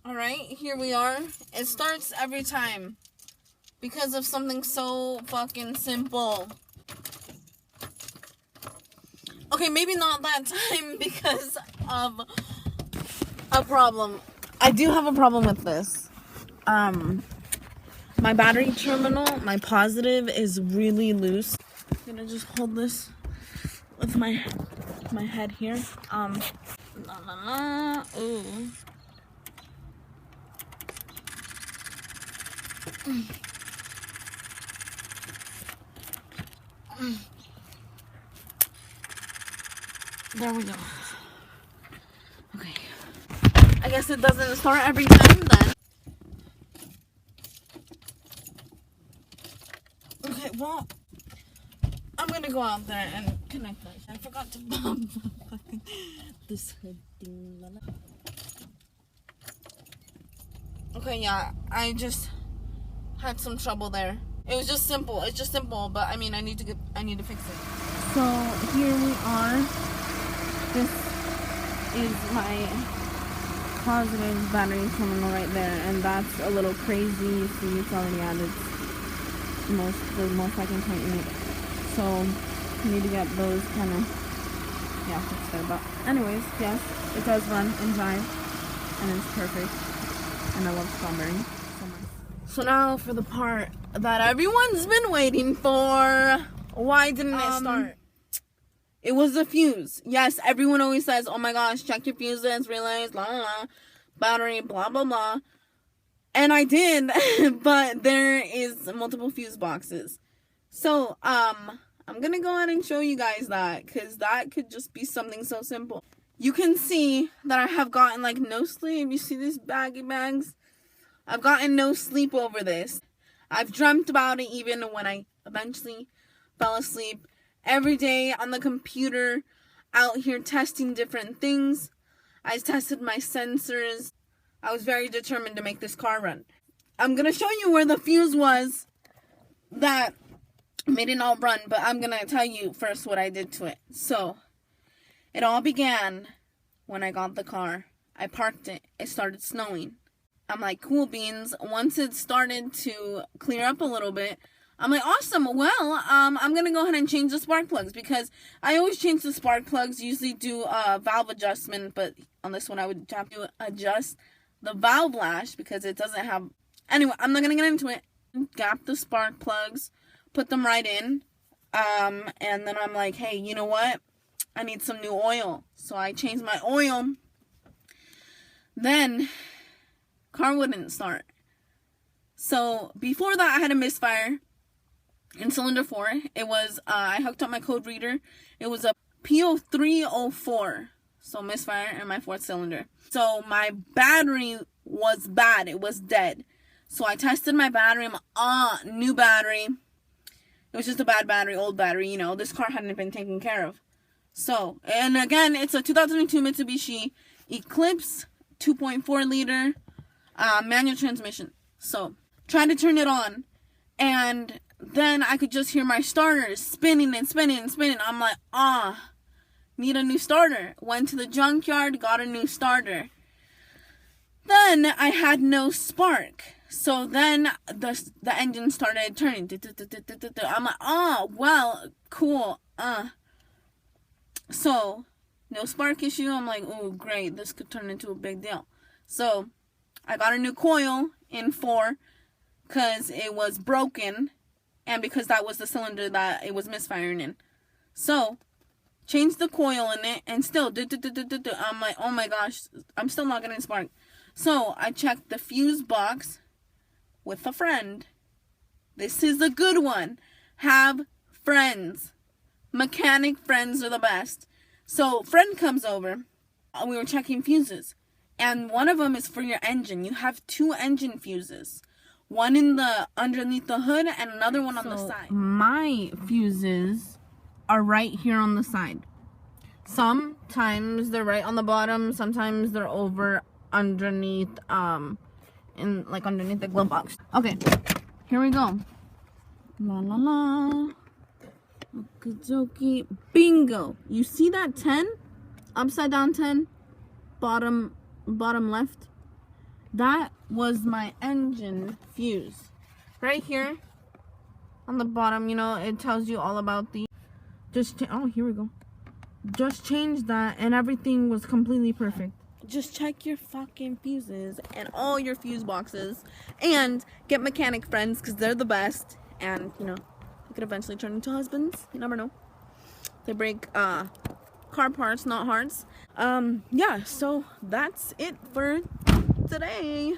Alright, here we are. It starts every time because of something so fucking simple. Okay, maybe not that time because of a problem. I do have a problem with this. My battery terminal, my positive, is really loose. I'm gonna just hold this with my head here. Ooh. There we go. Okay. I guess it doesn't start every time then. Okay, well, I'm gonna go out there and connect that. I forgot to bump this hood thing. Okay, yeah, I just had some trouble there. It was just simple. It's just simple, but I mean, I need to fix it. So here we are. This is my positive battery terminal right there, and that's a little crazy. You see, it's already added the most I can tighten it. So you need to get those kind of fixed there. But anyways, yes, it does run and drive, and it's perfect. And I love strawberry so much. So now for the part that everyone's been waiting for. Why didn't it start? It was the fuse. Yes, everyone always says, oh my gosh, check your fuses, relays, blah, blah, blah, battery, blah, blah, blah. And I did, but there is multiple fuse boxes. So, I'm going to go ahead and show you guys that, because that could just be something so simple. You can see that I have gotten, like, no sleep. You see these baggy bags? I've gotten no sleep over this. I've dreamt about it even when I eventually fell asleep. Every day on the computer, out here testing different things. I tested my sensors. I was very determined to make this car run. I'm going to show you where the fuse was that made it all run, but I'm going to tell you first what I did to it. So, it all began when I got the car. I parked it. It started snowing. I'm like, cool beans. Once it started to clear up a little bit, I'm like, awesome. Well, I'm going to go ahead and change the spark plugs because I always change the spark plugs, usually do a valve adjustment, but on this one I would have to adjust the valve lash because it doesn't have... Anyway, I'm not going to get into it. Gap the spark plugs, put them right in, and then I'm like, hey, you know what? I need some new oil. So I changed my oil. Then, car wouldn't start. So before that, I had a misfire in cylinder 4. It was, I hooked up my code reader. It was a PO304. So misfire in my 4th cylinder. So my battery was bad. It was dead. So I tested my battery. I'm new battery. It was just a bad battery, old battery, you know. This car hadn't been taken care of. So, and again, it's a 2002 Mitsubishi Eclipse 2.4 liter manual transmission. So, tried to turn it on. And then I could just hear my starter spinning and spinning and spinning. I'm like, need a new starter. Went to the junkyard, got a new starter. Then I had no spark. So then the engine started turning. I'm like, well, cool. So, no spark issue. I'm like, oh, great. This could turn into a big deal. So, I got a new coil in 4 because it was broken. And because that was the cylinder that it was misfiring in. So, changed the coil in it. And still, I'm like, oh my gosh. I'm still not getting spark. So, I checked the fuse box with a friend. This is a good one. Have friends. Mechanic friends are the best. So, friend comes over. We were checking fuses. And one of them is for your engine. You have 2 engine fuses. One in the underneath the hood and another one on the side. My fuses are right here on the side. Sometimes they're right on the bottom. Sometimes they're over underneath, underneath the glove box. Okay, here we go. La la la. Okie bingo. You see that 10? Upside down 10? Bottom left? That was my engine fuse. Right here on the bottom, you know, it tells you all about the... oh, here we go. Just change that and everything was completely perfect. Just check your fucking fuses and all your fuse boxes. And get mechanic friends because they're the best. And, you know, they could eventually turn into husbands. You never know. They break car parts, not hearts. Yeah, so that's it for today.